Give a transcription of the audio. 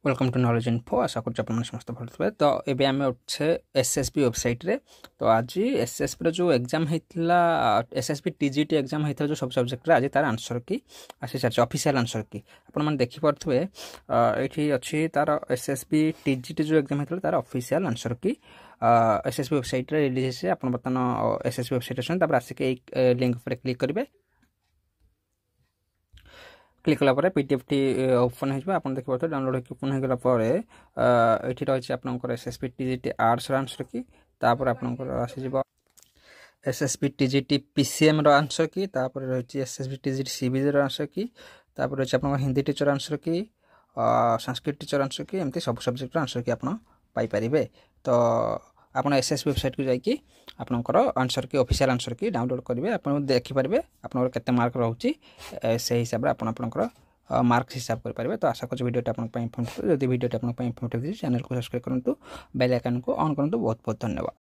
Welcome to knowledge info. आशा कर समस्त भल थे। तो ये आम अच्छे एसएसबी वेबसाइट रे। तो आज एसएसबी जो एग्जाम होता एसएसबी टीजीटी एग्जाम होता जो सब सब्जेक्ट आज तार आंसर की आसी सारी ऑफिशियल आंसर की आपने देखिपे ये अच्छी तार एसएसबी टीजीटी जो एग्जाम होता तार ऑफिशियल आंसर की एसएसबी वेबसाइट रे रिलीज है। आप बर्तमान एसएसबी वेबसाइट अच्छे आसिक लिंक पर क्लिक करेंगे। क्लिक कलापर पीडीएफ टी ओपन हो आप देखिए डाउनलोड ओपन हो गलापर ये रही आपंकर एसएसबी टीजीटी आर्ट्स आंसर की आपंकर आसीज एसएसबी टीजीटी पीसीएम आंसर की रही एसएसबी टीजीटी सीबीजी आंसर की रही आप हिंदी टीचर आंसर की संस्कृत टीचर आंसर की एमती सब सब्जेक्ट आंसर की आपरे। तो आप एसएसबी वेबसाइट को जाकि आपंकर आंसर की ऑफिशियल आंसर की डाउनलोड करेंगे। आप देखिपारे आपंकर केते मार्क रोचे से हिसाब से आपंकर मार्क्स हिसाब करेंगे। तो आशा कर वीडियो इनफर्मेटिव जब वीडियो आपको इनफर्मेटिव चैनल को सब्सक्राइब करूँ, बेल आइकन को ऑन करूँ। बहुत बहुत धन्यवाद।